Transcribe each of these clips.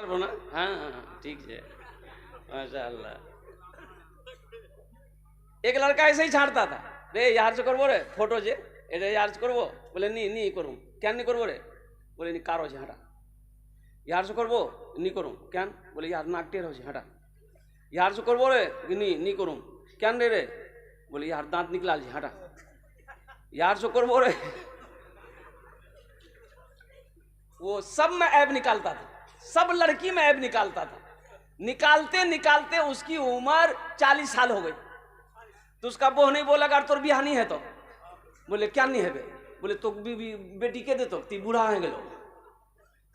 ना हाँ ठीक है माशाअल्लाह। एक लड़का ऐसे ही छाड़ता था, रे यार से करबो रे फोटो जे এটা यार से करबो, बोले नी नी करूँ, কেন नी करबो रे, बोले नी कारो से हटा। यार से करबो नी करूँ, কেন, बोले यार नाक टेढ़ हो से हटा। यार से करबो रे नी नी करूँ, কেন रे, बोले यार दांत निकला जी हटा। यार से करबो रे वो सब में ऐब निकालता था, सब लड़की में ऐब निकालता था। निकालते निकालते उसकी उम्र 40 साल हो गई। तो उसका बहू नहीं बोला अगर तोर बियाह नहीं है तो, बोले क्या नहीं है बे, बोले तो बेटी के दे तो ती बूढ़ा है गलो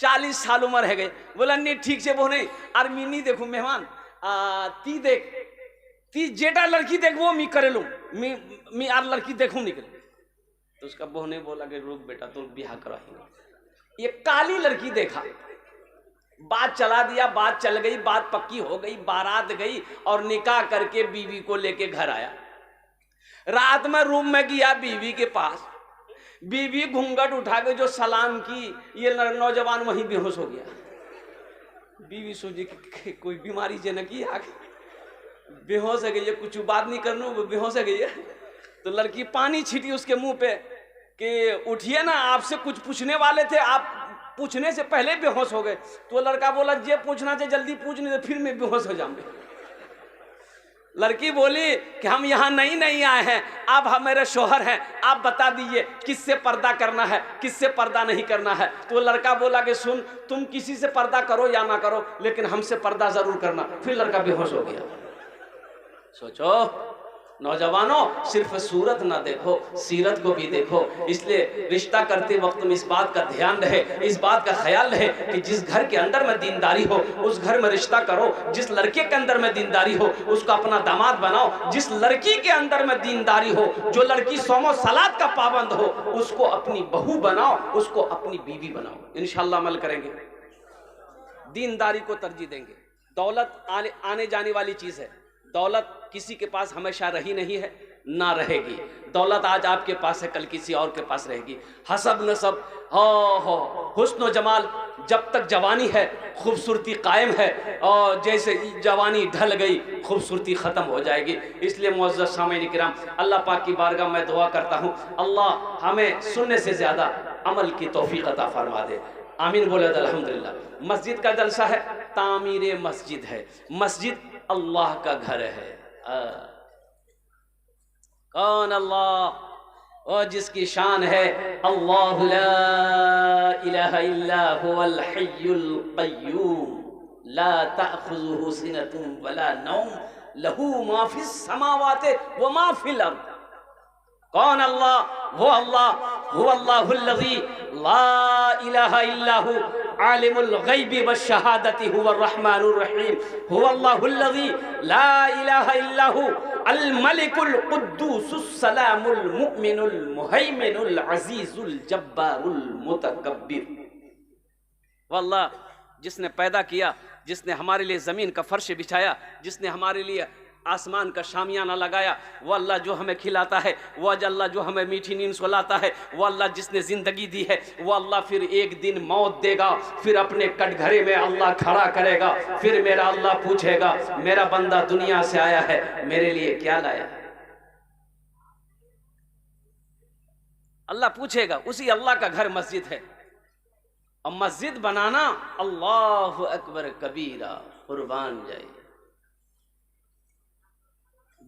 40 साल उम्र है गई। बोला नहीं ठीक से बहू नहीं और मी नहीं देखू मेहमान ती देख ती जेटा लड़की देख वो मी करे लू मी आर लड़की देखू निकले। तो उसका बहू ने बोला कि रुक बेटा तो बियाह कराएंगे। ये काली लड़की देखा, बात चला दिया, बात चल गई, बात पक्की हो गई, बारात गई और निकाह करके बीवी को लेके घर आया। रात में रूम में गया बीवी के पास, बीवी घूंघट उठा के जो सलाम की, ये नौजवान वहीं बेहोश हो गया। बीवी सोची कि कोई बीमारी जे न की आगे बेहोश है गई है, कुछ बात नहीं करनू बेहोश है गई है। तो लड़की पानी छीटी उसके मुंह पे कि उठिए ना, आपसे कुछ पूछने वाले थे, आप पूछने से पहले बेहोश हो गए। तो लड़का बोला जे पूछना चाहिए जल्दी पूछ नहीं तो फिर मैं बेहोश हो जाऊंगी। लड़की बोली कि हम यहाँ नहीं आए हैं, आप हम मेरे शोहर हैं, आप बता दीजिए किससे पर्दा करना है किससे पर्दा नहीं करना है। तो लड़का बोला कि सुन तुम किसी से पर्दा करो या ना करो लेकिन हमसे पर्दा जरूर करना। फिर लड़का बेहोश हो गया। सोचो नौजवानों, सिर्फ सूरत ना देखो सीरत को भी देखो। इसलिए रिश्ता करते वक्त में इस बात का ध्यान रहे, इस बात का ख्याल रहे कि जिस घर के अंदर में दीनदारी हो उस घर में रिश्ता करो। जिस लड़के के अंदर में दीनदारी हो उसको अपना दामाद बनाओ। जिस लड़की के अंदर में दीनदारी हो, जो लड़की सौमो सलात का पाबंद हो, उसको अपनी बहू बनाओ, उसको अपनी बीवी बनाओ। इंशाअल्लाह अमल करेंगे, दीनदारी को तरजीह देंगे। दौलत आने जाने वाली चीज है, दौलत किसी के पास हमेशा रही नहीं है ना रहेगी। दौलत आज आपके पास है कल किसी और के पास रहेगी। हसब नसब हो हुस्न जमाल, जब तक जवानी है खूबसूरती कायम है और जैसे जवानी ढल गई खूबसूरती ख़त्म हो जाएगी। इसलिए मुअज़्ज़ज़ सामीन किराम, अल्लाह पाक की बारगाह में दुआ करता हूँ अल्लाह हमें सुनने से ज़्यादा अमल की तौफीक अता फरमा दे। आमीन बोले अल्हम्दुलिल्लाह। मस्जिद का जलसा है, तामीर मस्जिद है। मस्जिद अल्लाह का घर है। कौन अल्लाह? और जिसकी शान है अल्लाहु ला इलाहा इल्ला हुवल हय्युल क़य्यूम ला तअख़ुज़ुहु सिनतुन वला नौम लहू मा फ़िस समावाति व मा फ़िल अर्द। कौन अल्लाह? वो अल्लाह हुवल्लाहुल्लज़ी ला इलाहा इल्ला हु आलिमुल गैबि वश्शहादति हुवर रहमानुर रहीम हुवल्लाहुल्लज़ी ला इलाहा इल्ला हु अल मलिकुल कुद्दूसुस सलामुल मुमिनुल मुहैमिनुल अज़ीज़ुल जब्बारुल मुतकब्बिर। वल्लाह जिसने पैदा किया, जिसने हमारे लिए ज़मीन का फर्श बिछाया, जिसने हमारे लिए आसमान का शामियाना लगाया, वो अल्लाह जो हमें खिलाता है, वो अल्लाह जो हमें मीठी नींद सुलाता है, वो अल्लाह जिसने ज़िंदगी दी है, वो अल्लाह फिर एक दिन मौत देगा, फिर अपने कटघरे में अल्लाह खड़ा करेगा। फिर मेरा अल्लाह पूछेगा मेरा बंदा दुनिया से आया है, मेरे लिए क्या लाया? अल्लाह पूछेगा। उसी अल्लाह का घर मस्जिद है। और मस्जिद बनाना अल्लाहु अकबर कबीरा, कुर्बान जाए।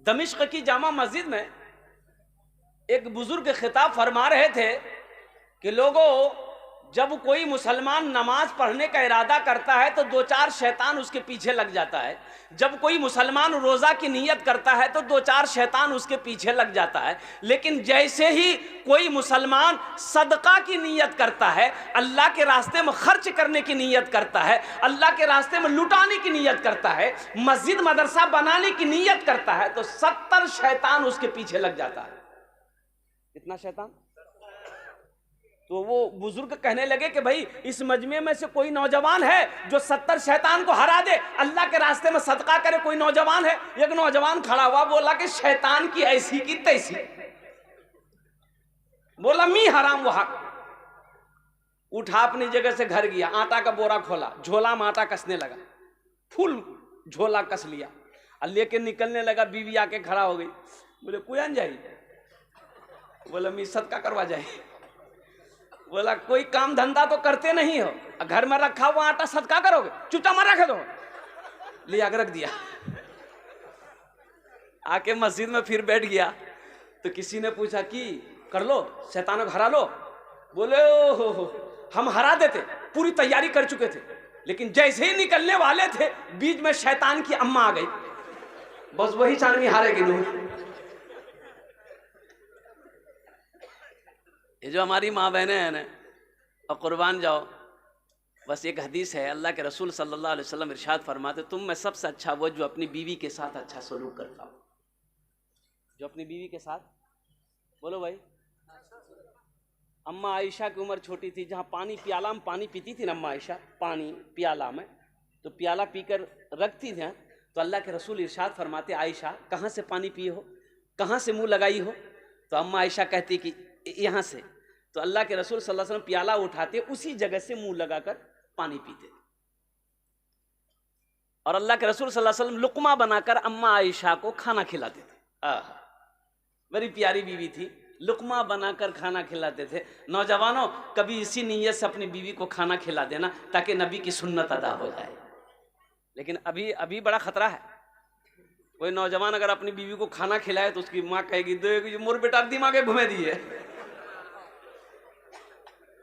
दमिश्क की जामा मस्जिद में एक बुजुर्ग खिताब फरमा रहे थे कि लोगों, जब कोई मुसलमान नमाज पढ़ने का इरादा करता है तो 2-4 शैतान उसके पीछे लग जाता है। जब कोई मुसलमान रोज़ा की नीयत करता है तो 2-4 शैतान उसके पीछे लग जाता है। लेकिन जैसे ही कोई मुसलमान सदका की नीयत करता है, अल्लाह के रास्ते में खर्च करने की नीयत करता है, अल्लाह के रास्ते में लुटाने की नीयत करता है, मस्जिद मदरसा बनाने की नीयत करता है, तो 70 शैतान उसके पीछे लग जाता है। कितना शैतान? तो वो बुजुर्ग कहने लगे कि भाई इस मजमे में से कोई नौजवान है जो 70 शैतान को हरा दे, अल्लाह के रास्ते में सदका करे? कोई नौजवान है? एक नौजवान खड़ा हुआ, बोला कि शैतान की ऐसी की तैसी। बोला मी हराम वहां। उठा अपनी जगह से घर गया, आटा का बोरा खोला, झोला में आटा कसने लगा, फुल झोला कस लिया और लेके निकलने लगा। बीवी आके खड़ा हो गई, बोले कुयान जाई? बोला मैं सदका करवा जाए। बोला कोई काम धंधा तो करते नहीं हो, घर में रखा हुआ आटा सदका करोगे? चुपचाप मत रख दो। लिया के रख दिया। आके मस्जिद में फिर बैठ गया तो किसी ने पूछा कि कर लो, शैतानों को हरा लो। बोले ओ हम हरा देते, पूरी तैयारी कर चुके थे, लेकिन जैसे ही निकलने वाले थे बीच में शैतान की अम्मा आ गई, बस वही चांदनी हारेगी। नहीं, ये जो हमारी माँ बहनें हैं ना, और कुर्बान जाओ, बस एक हदीस है, अल्लाह के रसूल सल्लल्लाहु अलैहि वसल्लम इरशाद फरमाते, तुम में सबसे अच्छा वो जो अपनी बीवी के साथ अच्छा सलूक करता हो। जो अपनी बीवी के साथ, बोलो भाई। अम्मा आयशा की उम्र छोटी थी, जहाँ प्याला में पानी पीती थी ना अम्मा आयशा, पानी प्याला में, तो प्याला पीकर रखती थी, तो अल्लाह के रसूल इरशाद फरमाते, आयशा कहाँ से पानी पिए हो, कहाँ से मुंह लगाई हो? तो अम्मा आयशा कहती कि यहाँ से। तो अल्लाह के रसूल सल्लल्लाहु अलैहि वसल्लम प्याला उठाते, उसी जगह से मुंह लगाकर पानी पीते। और अल्लाह के रसूल सल्लल्लाहु अलैहि वसल्लम लुकमा बनाकर अम्मा आयशा को खाना खिलाते थे। बड़ी प्यारी बीवी थी, लुकमा बनाकर खाना खिलाते थे। नौजवानों, कभी इसी नीयत से अपनी बीवी को खाना खिला देना ताकि नबी की सुन्नत अदा हो जाए। लेकिन अभी बड़ा खतरा है। कोई नौजवान अगर अपनी बीवी को खाना खिलाए तो उसकी माँ कहेगी दो मोर बेटा दिमागे घुमे दिए।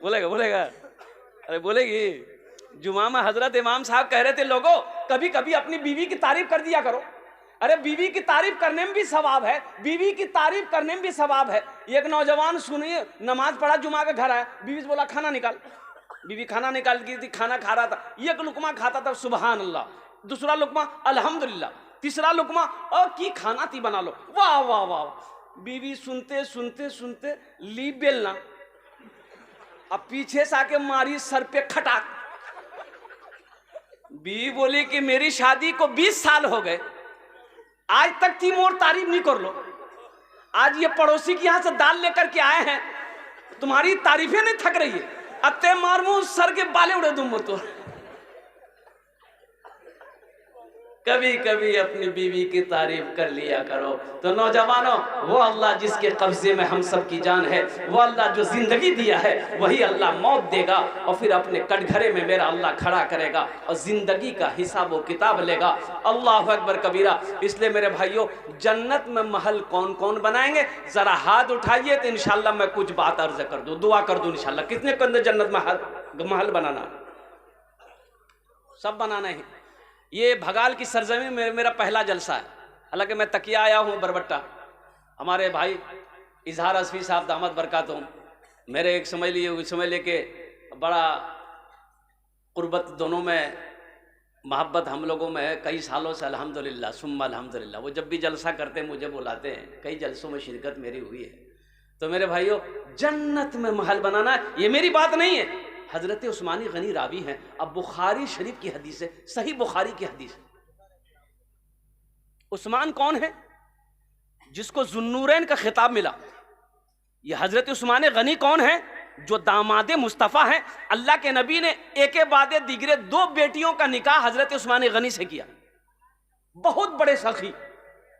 बोलेगा अरे बोलेगी। जुमा में हजरत इमाम साहब कह रहे थे, लोगों कभी कभी अपनी बीवी की तारीफ कर दिया करो। अरे बीवी की तारीफ करने में भी सवाब है, बीवी की तारीफ करने में भी सवाब है। एक नौजवान सुनिए, नमाज पढ़ा, जुमा के घर आया, बीवी से बोला खाना निकाल। बीवी खाना निकाल की थी, खाना खा रहा था, एक लुकमा खाता था, सुबहान अल्लाह, दूसरा लुकमा अल्हम्दुलिल्लाह, तीसरा लुकमा और की खाना थी बना लो, वाह वाह वाह। बीवी सुनते सुनते सुनते ली बेलना, अब पीछे से आके मारी सर पे खटाक। बीवी बोली कि मेरी शादी को 20 साल हो गए, आज तक ती मोर तारीफ नहीं कर लो। आज ये पड़ोसी के यहां से दाल लेकर के आए हैं, तुम्हारी तारीफें नहीं थक रही है, अत्ते मारमू सर के बाले उड़े दूं तो। कभी कभी अपनी बीवी की तारीफ कर लिया करो। तो नौजवानों, वो अल्लाह जिसके कब्जे में हम सब की जान है, वो अल्लाह जो जिंदगी दिया है, वही अल्लाह मौत देगा और फिर अपने कटघरे में मेरा अल्लाह खड़ा करेगा और जिंदगी का हिसाब व किताब लेगा। अल्लाह अकबर कबीरा। इसलिए मेरे भाइयों, जन्नत में महल कौन कौन बनाएंगे, जरा हाथ उठाइए तो इंशाल्लाह मैं कुछ बात अर्ज कर दूं, दुआ कर दूं इंशाल्लाह। कितने के अंदर जन्नत में महल बनाना? सब बनाना है। ये भगाल की सरजमी में मेरा पहला जलसा है। हालांकि मैं तकिया आया हूँ बरबट्टा। हमारे भाई इजहार असफी साहब दामद बरकातुम, मेरे एक समझ लेके बड़ा कुर्बत दोनों में मोहब्बत हम लोगों में है कई सालों से, अल्हम्दुलिल्लाह सुम्मा अल्हम्दुलिल्लाह। वो जब भी जलसा करते हैं मुझे बुलाते हैं, कई जलसों में शिरकत मेरी हुई है। तो मेरे भाइयों, जन्नत में महल बनाना ये मेरी बात नहीं है, हजरत उस्मानी गनी रावी हैं, अब बुखारी शरीफ की हदीस है, सही बुखारी की हदीस है। उस्मान कौन है? जिसको जुन्नूरैन का खिताब मिला। ये हजरत उस्मान गनी कौन है? जो दामादे मुस्तफ़ा हैं। अल्लाह के नबी ने एक बाद दिगरे 2 बेटियों का निकाह हजरत उस्मान गनी से किया। बहुत बड़े सखी,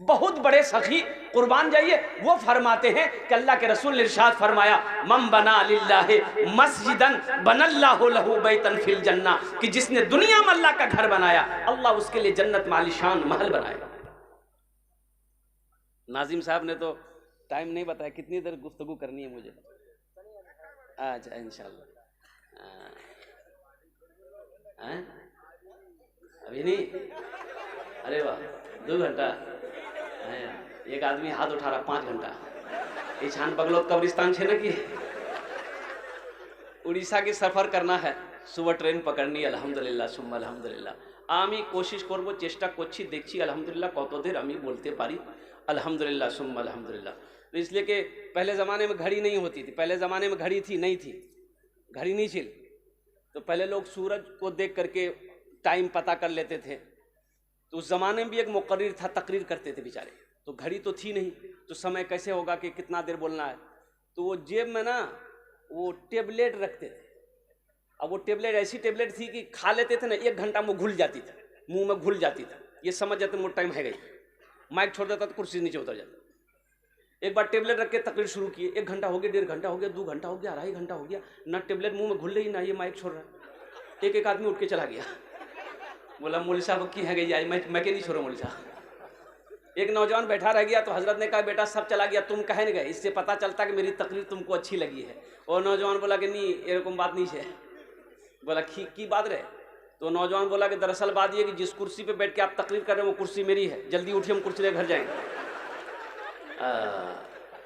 बहुत बड़े सखी, कुर्बान जाइए। वो फरमाते हैं कि अल्लाह के रसूल ने इरशाद फरमाया, मम बना लिल्लाहि मस्जिदन बनल्लाहु लहू बैतन फिल जन्ना, कि जिसने दुनिया में अल्लाह का घर बनाया, अल्लाह उसके लिए जन्नत में आलीशान महल बनाएगा। नाजिम साहब ने तो टाइम नहीं बताया, कितनी देर गुफ्तगू करनी है मुझे? अच्छा इंशाल्लाह। अभी नहीं? अरे वाह, 2 घंटा। एक आदमी हाथ उठा रहा 5 घंटा। ये छान बगलोत कब्रिस्तान छे ना कि उड़ीसा की सफर करना है, सुबह ट्रेन पकड़नी है। अल्हम्दुलिल्लाह सुम्मा अल्हम्दुलिल्लाह। आमी कोशिश करबो, चेष्टा करছি, देखছি अल्हम्दुलिल्लाह कत देर आमी बोलते पारी। अल्हम्दुलिल्लाह सुम्मा अल्हम्दुलिल्लाह। तो इसलिए कि पहले ज़माने में घड़ी नहीं होती थी, पहले ज़माने में घड़ी थी नहीं थी, घड़ी नहीं छिल, तो पहले लोग सूरज को देख करके टाइम पता कर लेते थे। तो उस ज़माने में भी एक मुकर्रिर था, तकरीर करते थे बेचारे। तो घड़ी तो थी नहीं, तो समय कैसे होगा कि कितना देर बोलना है? तो वो जेब में ना वो टेबलेट रखते थे, अब वो टेबलेट ऐसी टेबलेट थी कि खा लेते थे ना, 1 घंटा में घुल जाती थी, मुंह में घुल जाती थी, ये समझ जाते मोट टाइम है गई। माइक छोड़ देता तो कुर्सी नीचे उतर जाता। एक बार टेबलेट रख के तकरीर शुरू किए, 1 घंटा हो गया, 1.5 घंटा हो गया, 2 घंटा हो गया, 2.5 घंटा हो गया, ना टेबलेट मुंह में घुल रही ना ये माइक छोड़ रहा। एक आदमी उठ के चला गया, बोला मौलवी साहब की है गई आज, मैं के नहीं छोड़ा मौलवी साहब। एक नौजवान बैठा रह गया तो हजरत ने कहा बेटा सब चला गया, तुम कहे नहीं गए, इससे पता चलता कि मेरी तकरीर तुमको अच्छी लगी है। और नौजवान बोला कि नहीं एरकम बात नहीं है। बोला की बात रहे? तो नौजवान बोला कि दरअसल बात ये कि जिस कुर्सी पे बैठ के आप तकरीर कर रहे हो वो कुर्सी मेरी है, जल्दी उठिए हम कुर्सी लेकर घर जाएंगे।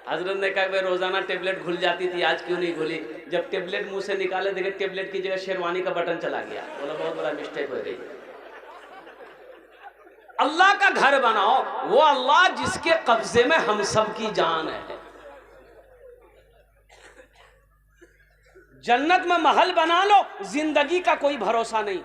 हजरत ने कहा भाई रोजाना टेबलेट घुल जाती थी, आज क्यों नहीं घुली? जब टेबलेट मुंह से निकाले देखे टेबलेट की जगह शेरवानी का बटन चला गया। बोला बहुत बड़ा मिस्टेक हो गई। अल्लाह का घर बनाओ, वो अल्लाह जिसके कब्जे में हम सब की जान है। जन्नत में महल बना लो, जिंदगी का कोई भरोसा नहीं।